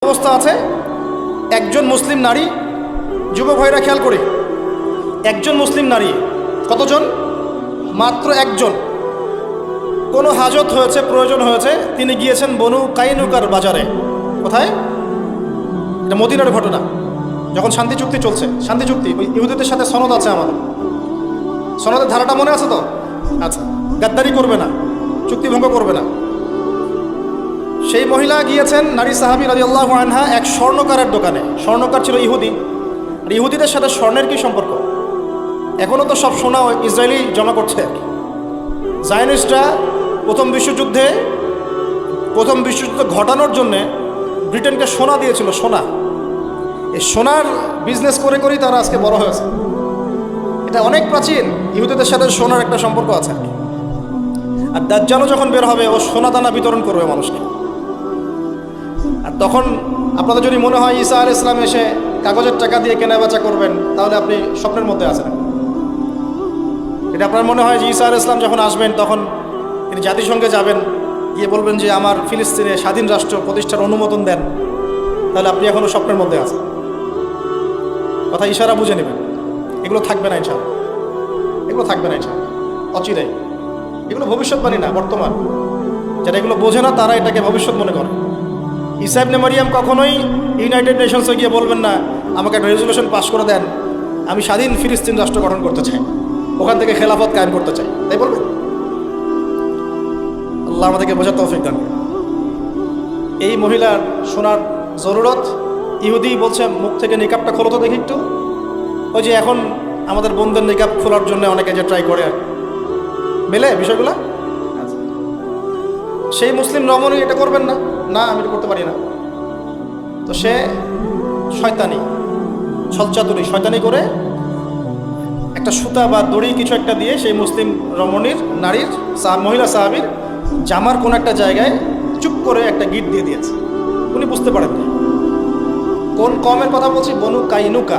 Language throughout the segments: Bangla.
অবস্থা আছে, একজন মুসলিম নারী, যুবক ভাইরা খেয়াল করি, একজন মুসলিম নারী, কতজন? মাত্র একজন। কোনো হাজত হয়েছে, প্রয়োজন হয়েছে, তিনি গিয়েছেন বনু কাইনুকার বাজারে। কোথায়? এটা মদিনার ঘটনা, যখন শান্তি চুক্তি চলছে। শান্তি চুক্তি ওই ইহুদিদের সাথে সনদ আছে আমাদের, সনদের ধারাটা মনে আছে তো? আচ্ছা, গাদ্দারি করবে না, চুক্তি ভঙ্গ করবে না। সেই মহিলা গিয়েছেন, নারী সাহাবী রাদিয়াল্লাহু আনহা, এক স্বর্ণকারের দোকানে। স্বর্ণকার ছিল ইহুদি। আর ইহুদিদের সাথে স্বর্ণের কি সম্পর্ক? এখনও তো সব সোনা ইসরায়েলি জমা করছে। জায়নিস্টরা প্রথম বিশ্বযুদ্ধ ঘটানোর জন্যে ব্রিটেনকে সোনা দিয়েছিল, সোনা। এই সোনার বিজনেস করে করেই তারা আজকে বড় হয়েছে। এটা অনেক প্রাচীন, ইহুদিদের সাথে সোনার একটা সম্পর্ক আছে। আর দাজ্জালও যখন বের হবে, ও সোনা দানা বিতরণ করবে মানুষকে। আর তখন আপনাদের যদি মনে হয় ঈসা আলাইহিস সালাম এসে কাগজের টাকা দিয়ে কেনাবেচা করবেন, তাহলে আপনি স্বপ্নের মধ্যে আছেন। এটা আপনার মনে হয় যে ঈসা আলাইহিস সালাম যখন আসবেন, তখন তিনি জাতিসংঘে যাবেন, গিয়ে বলবেন যে আমার ফিলিস্তিনে স্বাধীন রাষ্ট্র প্রতিষ্ঠার অনুমোদন দেন, তাহলে আপনি এখনও স্বপ্নের মধ্যে আছেন। কথা ইশারা বুঝে নেবেন। এগুলো থাকবে না ইনশাআল্লাহ, এগুলো থাকবে না ইনশাআল্লাহ, অচিরেই। এগুলো ভবিষ্যৎবাণী না, বর্তমান। যারা এগুলো বোঝে না, তারা এটাকে ভবিষ্যৎ মনে করে। ঈসা ইবনে মারিয়াম কখনোই ইউনাইটেড নেশনসে গিয়ে বলবেন না, আমাকে একটা রেজলিউশন পাস করে দেন, আমি স্বাধীন ফিলিস্তিন রাষ্ট্র গঠন করতে চাই, ওখান থেকে খেলাফত কায়েম করতে চাই, তাই বলবেন? আল্লাহ আমাদেরকে বোঝার তৌফিক দান। এই মহিলার শোনার জরুরত। ইহুদি বলছে, মুখ থেকে নিকাবটা খোলো তো দেখি একটু। ওই যে এখন আমাদের বোনদের নিকাব খোলার জন্য অনেকে যে ট্রাই করে, আর মেলে বিষয়গুলো। সেই মুসলিম রমণী এটা করবেন না, না আমি এটা করতে পারি না। তো সে শয়তানি, ছলচাতুরি, শয়তানি করে একটা সুতা বা দড়ি কিছু একটা দিয়ে সেই মুসলিম রমণীর, নারীর, মহিলা সাহাবীর জামার কোন একটা জায়গায় চুপ করে একটা গিট দিয়ে দিয়েছে। উনি বুঝতে পারেন না কোন কমের কথা বলছি। বনু কাইনুকা,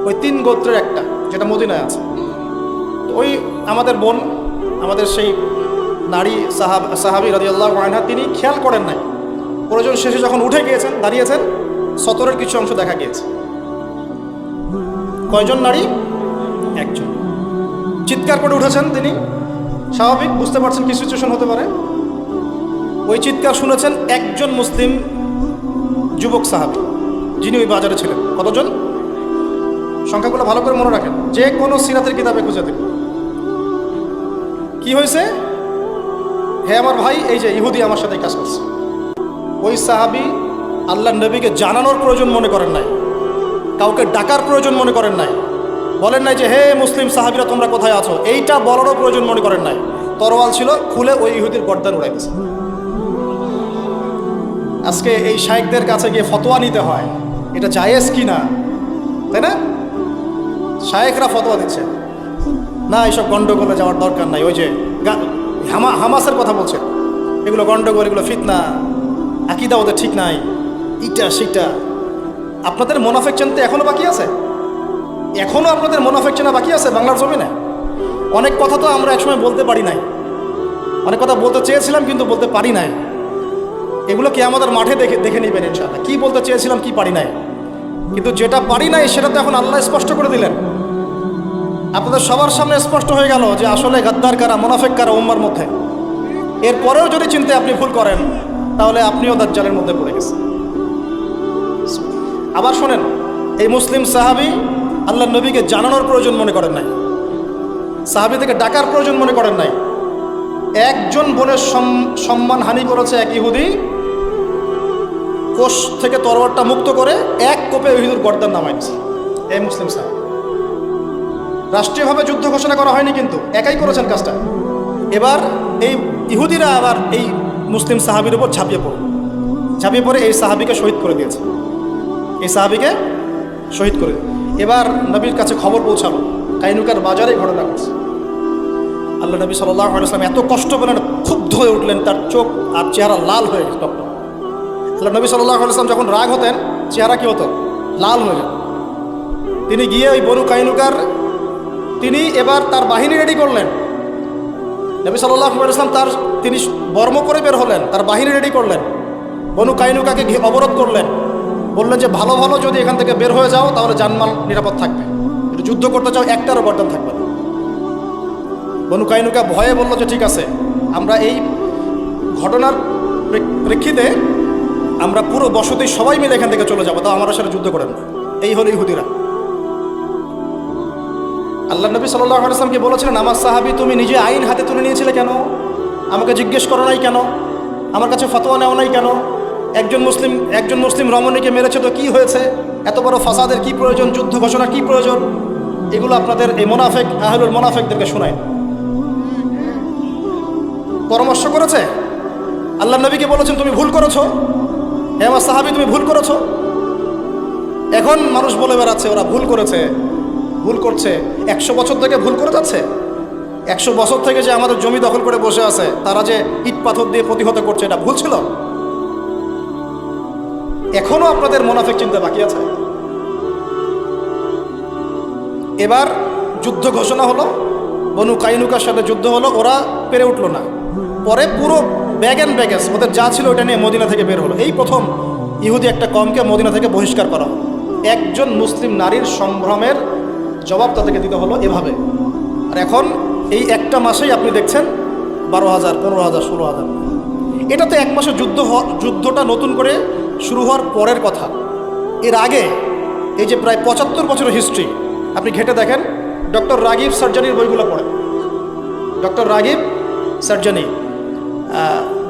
ওই 3 গোত্রের একটা, যেটা মদিনায় আছে। ওই আমাদের বোন, আমাদের সেই নারী সাহাবী রাদিয়াল্লাহু আনহা, তিনি খেয়াল করেন নাই। প্রয়োজন শেষে যখন উঠে গিয়েছেন, দাঁড়িয়েছেন, সতরের কিছু অংশ দেখা গিয়েছে। কয়জন নারী? একজন। চিৎকার করে উঠেছেন তিনি, স্বাভাবিক, বুঝতে পারছেন কি সিচুয়েশন হতে পারে। ওই চিৎকার শুনেছেন একজন মুসলিম যুবক সাহাবী, যিনি ওই বাজারে ছিলেন। কতজন? সংখ্যাগুলো ভালো করে মনে রাখেন, যে কোনো সিরাতের কিতাবে খুঁজে দেখুন। কি হয়েছে? হে আমার ভাই, এই যে ইহুদি আমার সাথে কাজ করছে। ওই সাহাবী আল্লাহর নবীকে জানানোর প্রয়োজন মনে করেন নাই, কাউকে ডাকার প্রয়োজন মনে করেন নাই, বলেন নাই যে হে মুসলিম সাহাবীরা তোমরা কোথায় আছো, এইটা বলারও প্রয়োজন মনে করেন নাই। তরোয়াল ছিল, খুলে ওই ইহুদির গর্দান উড়াই দিয়েছে। আজকে এই শাইখদের কাছে গিয়ে ফতোয়া নিতে হয়, এটা জায়েজ কি না, তাই না? শায়েখরা ফতোয়া দিচ্ছে না, এইসব গন্ডগোলে যাওয়ার দরকার নাই। ওই যে হামাসের কথা বলছে, এগুলো গন্ডগোল, এগুলো ফিতনা, আকীদা ওদের ঠিক নাই, ইটা সেটা। আপনাদের মুনাফিক চিনতে এখনো বাকি আছে, এখনো আপনাদের মুনাফিক চেনা বাকি আছে বাংলার জমিনে। অনেক কথা তো আমরা একসময় বলতে পারি নাই, অনেক কথা বলতে চেয়েছিলাম কিন্তু বলতে পারি নাই। এগুলো কি আমাদের মাঠে দেখে নেবেন ইনশাআল্লাহ, কি বলতে চেয়েছিলাম, কি পারি নাই। কিন্তু যেটা পারি নাই সেটা তো এখন আল্লাহ স্পষ্ট করে দিলেন। আপনাদের সবার সামনে স্পষ্ট হয়ে গেল যে আসলে গাদ্দার কারা, মুনাফিক কারা উম্মার মধ্যে। এরপরেও যদি চিনতে আপনি ভুল করেন, তাহলে আপনিও দাজ্জালের মধ্যে পড়ে গেছেন। আবার শোনেন, এই মুসলিম সাহাবী আল্লাহর নবীকে জানানোর প্রয়োজন মনে করেন নাই, সাহাবী থেকে ডাকার প্রয়োজন মনে করেন নাই। একজন বোনের সম্মান হানি করেছে এক ইহুদি, কোষ থেকে তরবারটা মুক্ত করে এক কোপে ইহুদির গর্দান নামাইছে এই মুসলিম সাহাবী। রাষ্ট্রীয়ভাবে যুদ্ধ ঘোষণা করা হয়নি, কিন্তু একাই করেছেন কাজটা। এবার এই ইহুদিরা আবার এই মুসলিম সাহাবীর উপর ঝাঁপিয়ে পড়ে এই সাহাবীকে শহীদ করে দিয়েছে, এই সাহাবীকে শহীদ করে। এবার নবীর কাছে খবর পৌঁছালো, কাইনুকার বাজারে ঘটনা ঘটছে। আল্লাহ নবী সাল্লাল্লাহু আলাইহি ওয়াসাল্লাম এত কষ্ট পেলেন, ক্ষুব্ধ হয়ে উঠলেন, তার চোখ আর চেহারা লাল হয়ে গেছে। আল্লাহ নবী সাল্লাল্লাহু আলাইহি ওয়াসাল্লাম যখন রাগ হতেন, চেহারা কি হতো? লাল হয়ে যেত। তিনি গিয়ে ওই বনু কাইনুকার, তিনি এবার তার বাহিনী রেডি করলেন। নবী সাল্লাল্লাহু আলাইহি ওয়াসাল্লাম তিনি বর্ম করে বের হলেন, তার বাহিনী রেডি করলেন। বনু কাইনুকাকে অবরোধ করলেন, বললেন যে ভালো ভালো যদি এখান থেকে বের হয়ে যাও তাহলে জানমাল নিরাপদ থাকবে, যদি যুদ্ধ করতে চাও একটারও বর্তমান থাকবে না। বনু কাইনুকা ভয়ে বলল যে ঠিক আছে, আমরা এই ঘটনার প্রেক্ষিতে আমরা পুরো বসতি সবাই মিলে এখান থেকে চলে যাবো, তাও আমার সাথে যুদ্ধ করেন না। এই হলো ইহুদিরা। আল্লাহ নবী সাল্লাল্লাহু আলাইহি ওয়াসাল্লামকে বলেছিলেন, আমার সাহাবী তুমি নিজে আইন হাতে তুলে নিয়েছিলে কেন? আমাকে জিজ্ঞেস করো নাই কেন? আমার কাছে ফতোয়া নেওয়া নাই কেন? একজন মুসলিম রমণীকে মেরেছে তো কি হয়েছে? এত বড় ফাসাদের কি প্রয়োজন? যুদ্ধ ঘোষণা কি প্রয়োজন? এগুলো আপনাদের এই মুনাফিক আহলুল মুনাফিকদেরকে শোনায়। পরামর্শ করেছে, আল্লাহ নবীকে বলেছেন তুমি ভুল করেছো, হে আমার সাহাবী তুমি ভুল করেছো। এখন মানুষ বলে বেড়াচ্ছে ওরা ভুল করেছে, ভুল করছে। 100 বছর থেকে ভুল করে যাচ্ছে। 100 বছর থেকে যে আমাদের জমি দখল করে বসে আছে, তারা যে ইট পাথর দিয়ে প্রতিহত করছে, এটা ভুল ছিল? এখনো আপনাদের মুনাফিক চিন্তা বাকি আছে। এবার যুদ্ধ ঘোষণা হলো, বনু কাইনুকার সাথে যুদ্ধ হলো, ওরা পেরে উঠলো না। পরে পুরো ব্যাগ অ্যান্ড ব্যাগেজ ওদের যা ছিল ওটা নিয়ে মদিনা থেকে বের হলো। এই প্রথম ইহুদি একটা কমকে মদিনা থেকে বহিষ্কার করা হলো। একজন মুসলিম নারীর সম্ভ্রমের জবাব তাদেরকে দিতে হলো এভাবে। আর এখন এই একটা মাসেই আপনি দেখছেন 12,000, 15,000, 16,000। এটা তো 1 মাসের যুদ্ধটা নতুন করে শুরু হওয়ার পরের কথা। এর আগে এই যে প্রায় 75 বছরের হিস্ট্রি আপনি ঘেটে দেখেন। ডক্টর রাগিব সার্জানির বইগুলো পড়েন, ডক্টর রাগিব সার্জানি,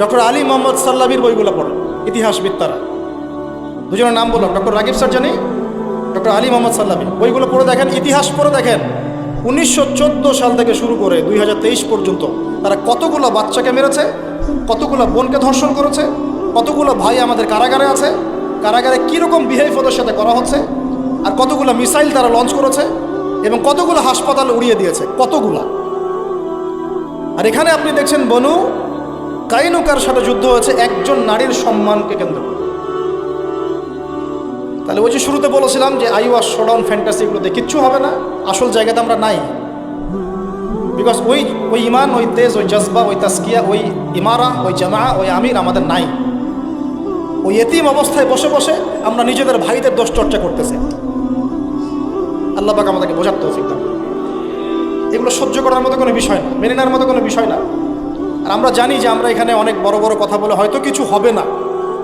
ডক্টর আলী মোহাম্মদ সাল্লাবির বইগুলো পড়েন, ইতিহাসবিদ্যারা। দুজনের নাম বললাম, ডক্টর রাগিব সার্জানি, ডক্টর আলী মোহাম্মদ সাল্লাবি। বইগুলো পড়ে দেখেন, ইতিহাস পড়ে দেখেন 1914 সাল থেকে শুরু করে 2023 পর্যন্ত তারা কতগুলো বাচ্চাকে মেরেছে, কতগুলো বোনকে ধর্ষণ করেছে, কতগুলো ভাই আমাদের কারাগারে আছে, কারাগারে কীরকম বিহেভ ওদের সাথে করা হচ্ছে, আর কতগুলো মিসাইল তারা লঞ্চ করেছে, এবং কতগুলো হাসপাতাল উড়িয়ে দিয়েছে, কতগুলা। আর এখানে আপনি দেখছেন বনু কাইনুকার সাথে যুদ্ধ হয়েছে একজন নারীর সম্মানকে কেন্দ্র করে। তাহলে ওই যে শুরুতে বলেছিলাম যে আইওয়াস শোডাউন ফ্যান্টাসি, এগুলোতে কিচ্ছু হবে না। আসল জায়গাতে আমরা নাই, বিকজ ওই ইমান, ওই তেজ, ওই জজবা, ওই তাসকিয়া, ওই ইমারা, ওই জামা, ওই আমির আমাদের নাই। ওই এতিম অবস্থায় বসে বসে আমরা নিজেদের ভাইদের দোষ চর্চা করতেছি। আল্লাহ পাক আমাদেরকে বোঝার তৌফিক দান। এগুলো সহ্য করার মতো কোনো বিষয় না, মেনে নেওয়ার মতো কোনো বিষয় না। আর আমরা জানি যে আমরা এখানে অনেক বড় বড় কথা বলে হয়তো কিছু হবে না,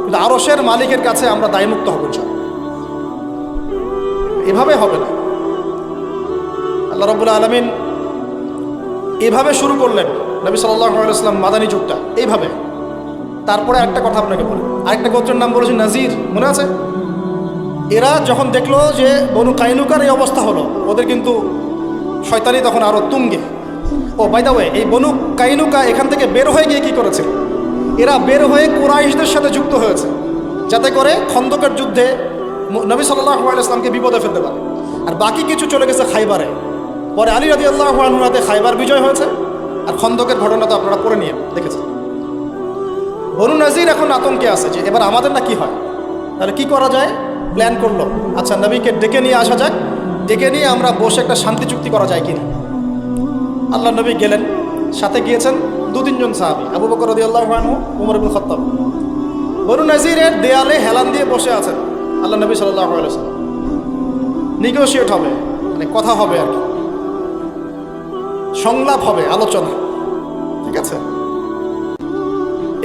কিন্তু আরশের মালিকের কাছে আমরা দায়মুক্ত হব। এভাবে হবে না। আল্লাহ রাব্বুল আলামিন এভাবে শুরু করলেন নবী সাল্লাল্লাহু আলাইহি ওয়াসাল্লাম মাদানী যুগটা এইভাবে। তারপরে একটা কথা আপনাকে বলি, আরেকটা গোত্রের নাম বলেছে নাজির, মনে আছে? এরা যখন দেখলো যে বনু কাইনুকার এই অবস্থা হলো, ওদের কিন্তু শয়তানি তখন আরও তুঙ্গে। ও বাই দ্য ওয়ে, এই বনু কাইনুকা এখান থেকে বের হয়ে গিয়ে কী করেছে? এরা বের হয়ে কুরাইশদের সাথে যুক্ত হয়েছে, যাতে করে খন্দকের যুদ্ধে নবী সাল্লাল্লাহু আলাইহি ওয়াসাল্লামকে বিপদে ফেলতে পারে। আর বাকি কিছু চলে গেছে খাইবারে। পরে আলী রাদিয়াল্লাহু আনহুর হাতে খাইবার বিজয় হয়েছে। আর খন্দকের ঘটনা তো আপনারা পড়ে নিয়ে দেখেছেন। বনু নাজির এখন আতঙ্কে আছে যে এবার আমাদের না কি হয়, তাহলে কি করা যায়? প্ল্যান করলো, আচ্ছা নবীকে ডেকে নিয়ে আসা যাক, ডেকে নিয়ে আমরা বসে একটা শান্তি চুক্তি করা যায় কিনা। আল্লাহ নবী গেলেন, সাথে গিয়েছেন 2-3 সাহাবী, আবু বকর রাদিয়াল্লাহু আনহু, উমর ইবনে খাত্তাব। বনু নাজিরের দেয়ালে হেলান দিয়ে বসে আছেন আল্লাহ নবী সাল্লাল্লাহু আলাইহি ওয়াসাল্লাম। নেগোশিয়েট হবে, মানে কথা হবে আর কি, সংলাপ হবে, আলোচনা, ঠিক আছে?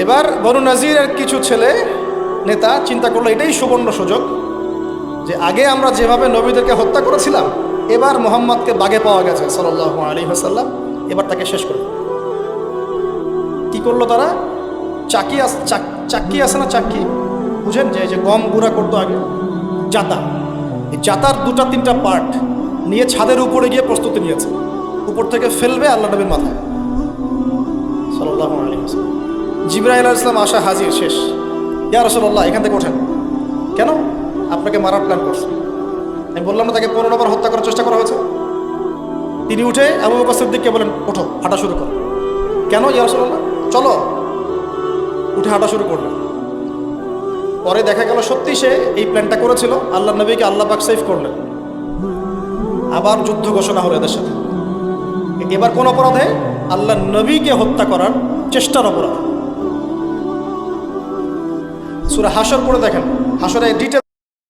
এবার বনু নাজিরের কিছু ছেলে নেতা চিন্তা করলো এটাই সুবর্ণ সুযোগ যে আগে আমরা যেভাবে নবীদেরকে হত্যা করেছিলাম, এবার মুহাম্মদকে বাগে পাওয়া গেছে সাল্লাল্লাহু আলাইহি ওয়াসাল্লাম, এবার তাকে শেষ করবে। কি করলো তারা? চাক্কি আছে না, চাক্কি বুঝেন, যে গম গুঁড়া করতো আগে, জাতা, এই জাতার 2-3টা পার্ট নিয়ে ছাদের উপরে গিয়ে প্রস্তুতি নিয়েছে, উপর থেকে ফেলবে আল্লাহ নবীর মাথায় সাল্লাল্লাহু আলাইহি ওয়াসাল্লাম। জিবরাইল আলাইহিস সালাম আসা হাজির, শেষ। ইয়া রাসূলুল্লাহ, এখান থেকে ওঠেন। কেন? আপনাকে মারার প্ল্যান করছে। আমি বললাম না তাকে 15 বার হত্যা করার চেষ্টা করা হয়েছে। তিনি উঠে আবু বকর সিদ্দিককে বলেন, ওঠো, হাঁটা শুরু করো। কেন? ইয়া রাসূলুল্লাহ, চলো। উঠে হাঁটা শুরু করলেন। পরে দেখা গেল সত্যি সে এই প্ল্যানটা করেছিল। আল্লাহ নবীকে আল্লাহ পাক সেভ করলেন। আবার যুদ্ধ ঘোষণা হলো এদের সাথে। এবার কোন অপরাধে? আল্লাহ নবীকে হত্যা করার চেষ্টার অপরাধ। সূরা হাশর পড়ে দেখেন, হাশরে ডিটেল